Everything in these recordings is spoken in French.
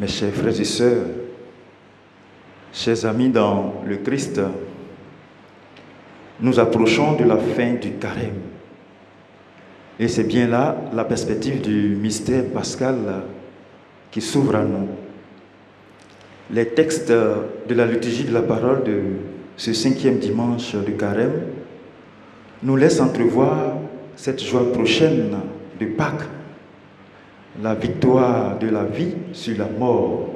Mes chers frères et sœurs, chers amis dans le Christ, nous approchons de la fin du carême. Et c'est bien là la perspective du mystère pascal qui s'ouvre à nous. Les textes de la liturgie de la parole de ce 5e dimanche du carême nous laissent entrevoir cette joie prochaine de Pâques, la victoire de la vie sur la mort,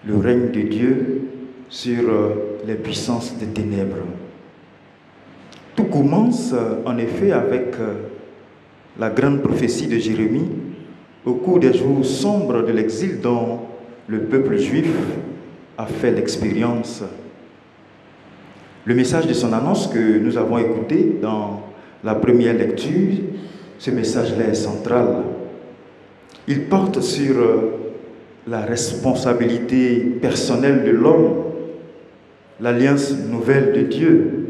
le règne de Dieu sur les puissances des ténèbres. Tout commence en effet avec la grande prophétie de Jérémie au cours des jours sombres de l'exil dont le peuple juif a fait l'expérience. Le message de son annonce que nous avons écouté dans la première lecture, ce message-là est central. Il porte sur la responsabilité personnelle de l'homme, l'alliance nouvelle de Dieu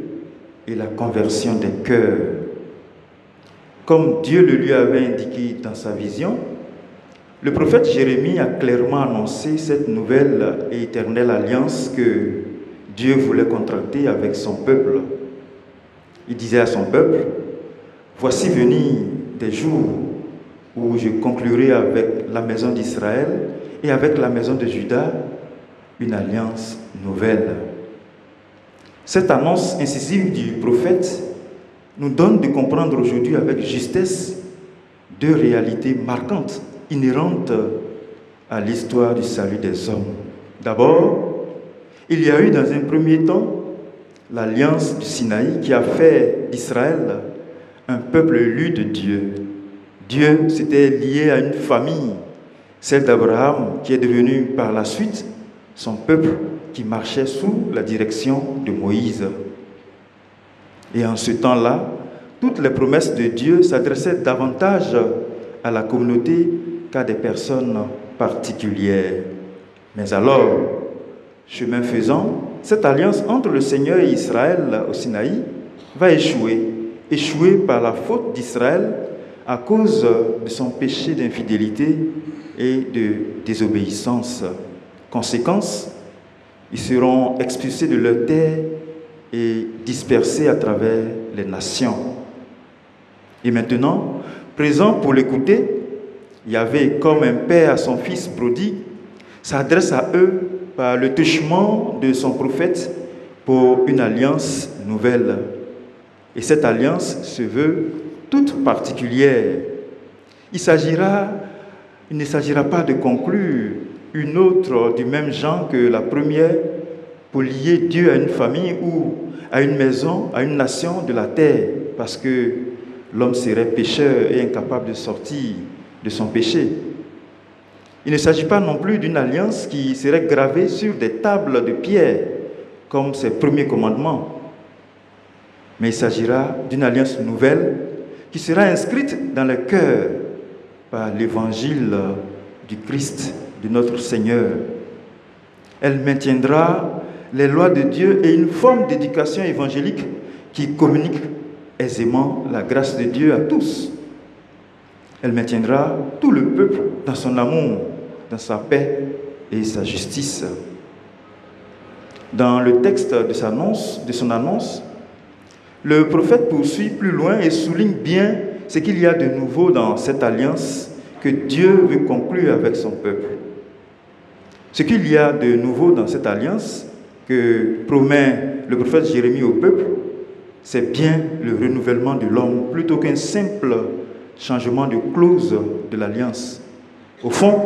et la conversion des cœurs. Comme Dieu le lui avait indiqué dans sa vision, le prophète Jérémie a clairement annoncé cette nouvelle et éternelle alliance que Dieu voulait contracter avec son peuple. Il disait à son peuple, « Voici venir des jours où je conclurai avec la maison d'Israël et avec la maison de Juda une alliance nouvelle. » Cette annonce incisive du prophète nous donne de comprendre aujourd'hui avec justesse deux réalités marquantes, inhérentes à l'histoire du salut des hommes. D'abord, il y a eu dans un premier temps l'alliance du Sinaï qui a fait d'Israël un peuple élu de Dieu. Dieu s'était lié à une famille, celle d'Abraham, qui est devenue par la suite son peuple qui marchait sous la direction de Moïse. Et en ce temps-là, toutes les promesses de Dieu s'adressaient davantage à la communauté qu'à des personnes particulières. Mais alors, chemin faisant, cette alliance entre le Seigneur et Israël au Sinaï va échouer par la faute d'Israël à cause de son péché d'infidélité et de désobéissance. Conséquence, ils seront expulsés de leur terre et dispersés à travers les nations. Et maintenant, présent pour l'écouter, Yahvé, comme un père à son fils prodigue, s'adresse à eux par le touchement de son prophète pour une alliance nouvelle. Et cette alliance se veut toute particulière. Il ne s'agira pas de conclure une autre du même genre que la première pour lier Dieu à une famille ou à une maison, à une nation de la terre, parce que l'homme serait pécheur et incapable de sortir de son péché. Il ne s'agit pas non plus d'une alliance qui serait gravée sur des tables de pierre, comme ses premiers commandements, mais il s'agira d'une alliance nouvelle qui sera inscrite dans le cœur par l'évangile du Christ, de notre Seigneur. Elle maintiendra les lois de Dieu et une forme d'éducation évangélique qui communique aisément la grâce de Dieu à tous. Elle maintiendra tout le peuple dans son amour, dans sa paix et sa justice. Dans le texte de son annonce, le prophète poursuit plus loin et souligne bien ce qu'il y a de nouveau dans cette alliance que Dieu veut conclure avec son peuple. Ce qu'il y a de nouveau dans cette alliance que promet le prophète Jérémie au peuple, c'est bien le renouvellement de l'homme plutôt qu'un simple changement de clause de l'alliance. Au fond,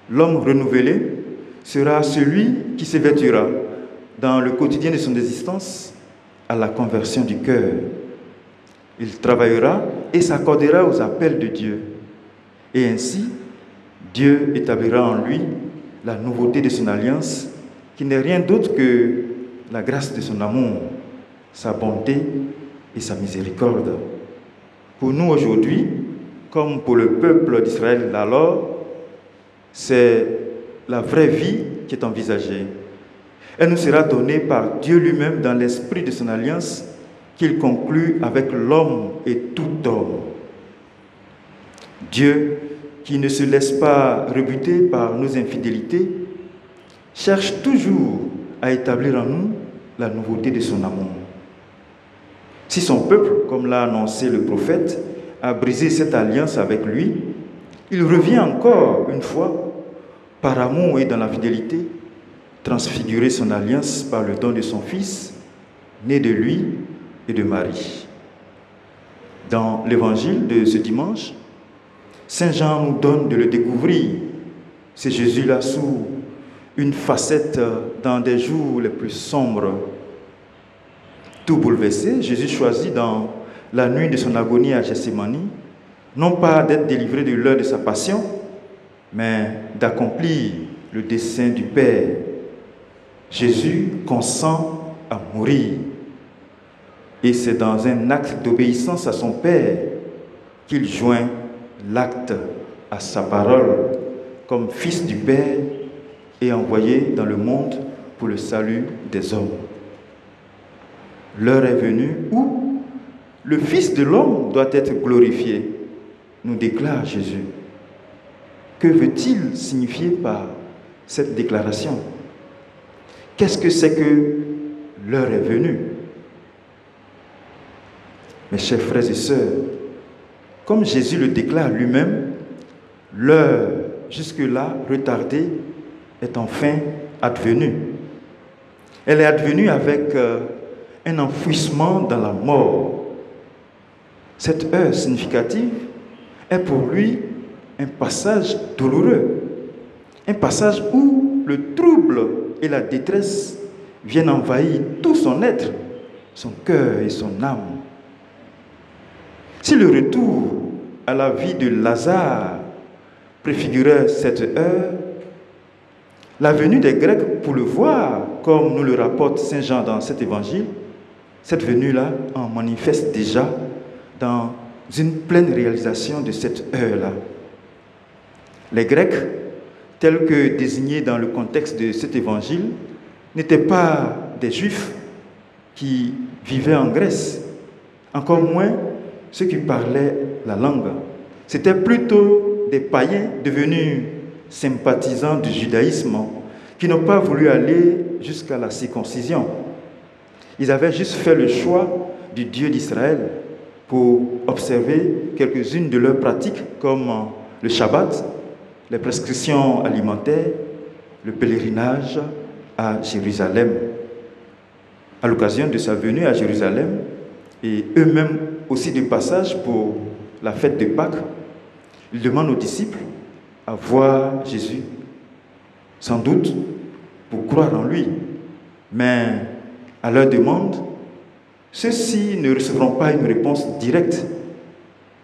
l'homme renouvelé sera celui qui se vêtira dans le quotidien de son existence à la conversion du cœur. Il travaillera et s'accordera aux appels de Dieu. Et ainsi, Dieu établira en lui la nouveauté de son alliance, qui n'est rien d'autre que la grâce de son amour, sa bonté et sa miséricorde. Pour nous aujourd'hui, comme pour le peuple d'Israël d'alors, c'est la vraie vie qui est envisagée. Elle nous sera donnée par Dieu lui-même dans l'esprit de son alliance qu'il conclut avec l'homme et tout homme. Dieu qui ne se laisse pas rebuter par nos infidélités, cherche toujours à établir en nous la nouveauté de son amour. Si son peuple, comme l'a annoncé le prophète, a brisé cette alliance avec lui, il revient encore une fois, par amour et dans la fidélité, transfigurer son alliance par le don de son Fils, né de lui et de Marie. Dans l'évangile de ce dimanche, Saint Jean nous donne de le découvrir. C'est Jésus-là sous une facette dans des jours les plus sombres. Tout bouleversé, Jésus choisit dans la nuit de son agonie à Gethsémani, non pas d'être délivré de l'heure de sa passion, mais d'accomplir le dessein du Père. Jésus consent à mourir. Et c'est dans un acte d'obéissance à son Père qu'il joint l'acte à sa parole comme fils du Père et envoyé dans le monde pour le salut des hommes. L'heure est venue où le Fils de l'homme doit être glorifié, nous déclare Jésus. Que veut-il signifier par cette déclaration? Qu'est-ce que c'est que l'heure est venue? Mes chers frères et sœurs, comme Jésus le déclare lui-même, l'heure jusque-là retardée est enfin advenue. Elle est advenue avec un enfouissement dans la mort. Cette heure significative est pour lui un passage douloureux, un passage où le trouble et la détresse viennent envahir tout son être, son cœur et son âme. Si le retour à la vie de Lazare préfigurait cette heure, la venue des Grecs pour le voir, comme nous le rapporte Saint Jean dans cet évangile, cette venue-là en manifeste déjà dans une pleine réalisation de cette heure-là. Les Grecs, tels que désignés dans le contexte de cet évangile, n'étaient pas des Juifs qui vivaient en Grèce, encore moins ceux qui parlaient la langue. C'étaient plutôt des païens devenus sympathisants du judaïsme qui n'ont pas voulu aller jusqu'à la circoncision. Ils avaient juste fait le choix du Dieu d'Israël pour observer quelques-unes de leurs pratiques comme le Shabbat, les prescriptions alimentaires, le pèlerinage à Jérusalem. À l'occasion de sa venue à Jérusalem, et eux-mêmes aussi de passage pour la fête de Pâques, ils demandent aux disciples à voir Jésus, sans doute pour croire en lui. Mais à leur demande, ceux-ci ne recevront pas une réponse directe.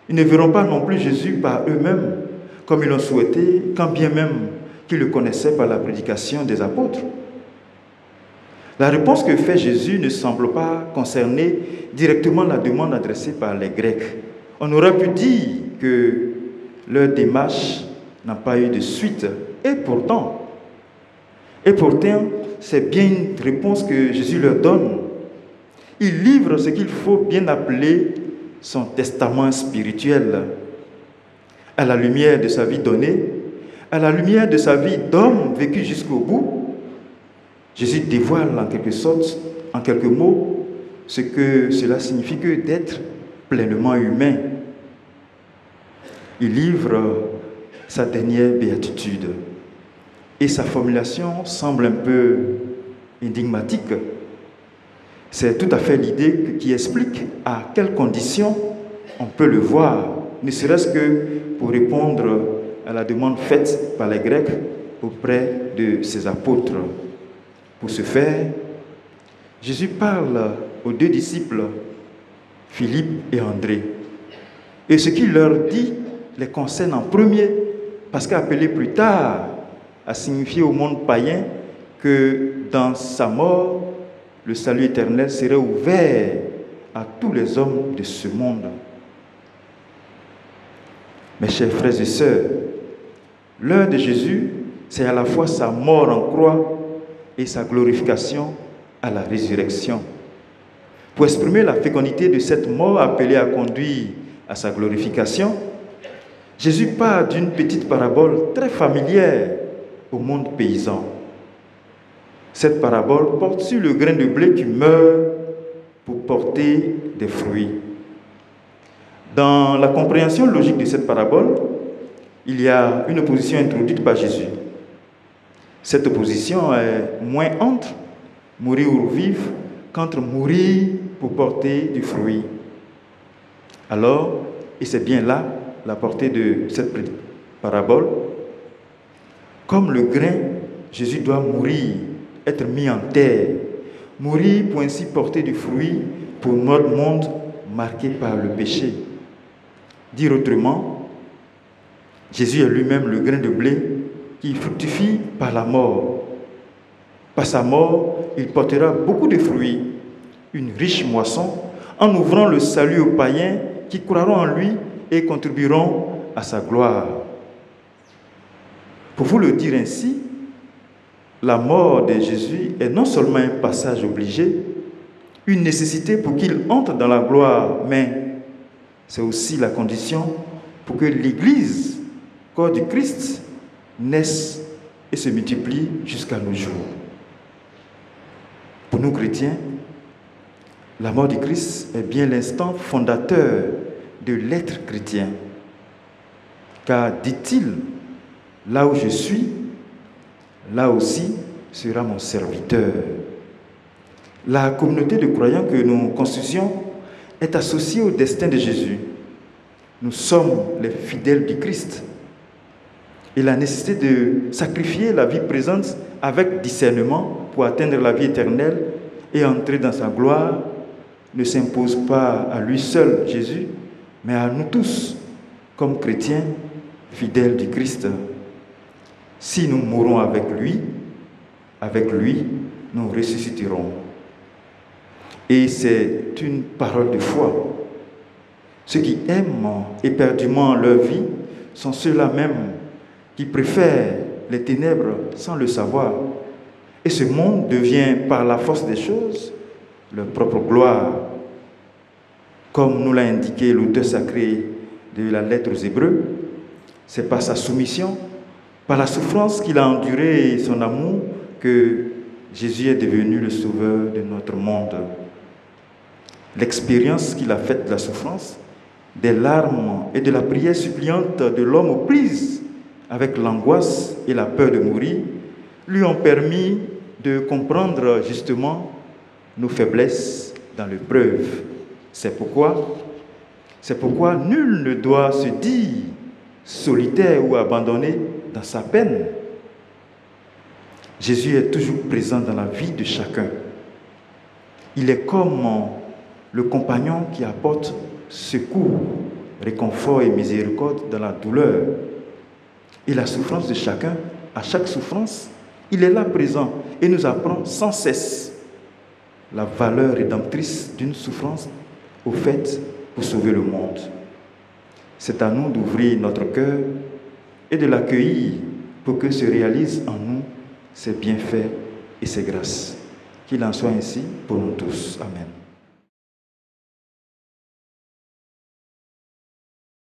Ils ne verront pas non plus Jésus par eux-mêmes, comme ils l'ont souhaité, quand bien même qu'ils le connaissaient par la prédication des apôtres. La réponse que fait Jésus ne semble pas concerner directement la demande adressée par les Grecs. On aurait pu dire que leur démarche n'a pas eu de suite. Et pourtant, c'est bien une réponse que Jésus leur donne. Il livre ce qu'il faut bien appeler son testament spirituel. À la lumière de sa vie donnée, à la lumière de sa vie d'homme vécu jusqu'au bout, Jésus dévoile en quelque sorte, en quelques mots, ce que cela signifie que d'être pleinement humain. Il livre sa dernière béatitude. Et sa formulation semble un peu énigmatique. C'est tout à fait l'idée qui explique à quelles conditions on peut le voir, ne serait-ce que pour répondre à la demande faite par les Grecs auprès de ses apôtres. Pour ce faire, Jésus parle aux deux disciples, Philippe et André. Et ce qu'il leur dit les concerne en premier, parce qu'appelé plus tard à signifier au monde païen que dans sa mort, le salut éternel serait ouvert à tous les hommes de ce monde. Mes chers frères et sœurs, l'heure de Jésus, c'est à la fois sa mort en croix et sa glorification à la résurrection. Pour exprimer la fécondité de cette mort appelée à conduire à sa glorification, Jésus part d'une petite parabole très familière au monde paysan. Cette parabole porte sur le grain de blé qui meurt pour porter des fruits. Dans la compréhension logique de cette parabole, il y a une opposition introduite par Jésus. Cette opposition est moins entre mourir ou vivre qu'entre mourir pour porter du fruit. Alors, et c'est bien là la portée de cette parabole, comme le grain, Jésus doit mourir, être mis en terre, mourir pour ainsi porter du fruit pour notre monde marqué par le péché. Dire autrement, Jésus est lui-même le grain de blé qui fructifie par la mort. Par sa mort, il portera beaucoup de fruits, une riche moisson, en ouvrant le salut aux païens qui croiront en lui et contribueront à sa gloire. Pour vous le dire ainsi, la mort de Jésus est non seulement un passage obligé, une nécessité pour qu'il entre dans la gloire, mais c'est aussi la condition pour que l'Église, corps du Christ, naisse et se multiplie jusqu'à nos jours. Pour nous chrétiens, la mort du Christ est bien l'instant fondateur de l'être chrétien. Car, dit-il, là où je suis, là aussi sera mon serviteur. La communauté de croyants que nous constituons est associée au destin de Jésus. Nous sommes les fidèles du Christ. Et la nécessité de sacrifier la vie présente avec discernement pour atteindre la vie éternelle et entrer dans sa gloire ne s'impose pas à lui seul, Jésus, mais à nous tous, comme chrétiens fidèles du Christ. Si nous mourons avec lui, nous ressusciterons. Et c'est une parole de foi. Ceux qui aiment éperdument leur vie sont ceux-là même qui préfèrent les ténèbres sans le savoir. Et ce monde devient, par la force des choses, leur propre gloire. Comme nous l'a indiqué l'auteur sacré de la lettre aux Hébreux, c'est par sa soumission, par la souffrance qu'il a endurée et son amour que Jésus est devenu le sauveur de notre monde. L'expérience qu'il a faite de la souffrance, des larmes et de la prière suppliante de l'homme aux prises avec l'angoisse et la peur de mourir, lui ont permis de comprendre justement nos faiblesses dans l'épreuve. C'est pourquoi nul ne doit se dire solitaire ou abandonné dans sa peine. Jésus est toujours présent dans la vie de chacun. Il est comme le compagnon qui apporte secours, réconfort et miséricorde dans la douleur. Et la souffrance de chacun, à chaque souffrance, il est là présent et nous apprend sans cesse la valeur rédemptrice d'une souffrance au fait pour sauver le monde. C'est à nous d'ouvrir notre cœur et de l'accueillir pour que se réalisent en nous ses bienfaits et ses grâces. Qu'il en soit ainsi pour nous tous. Amen.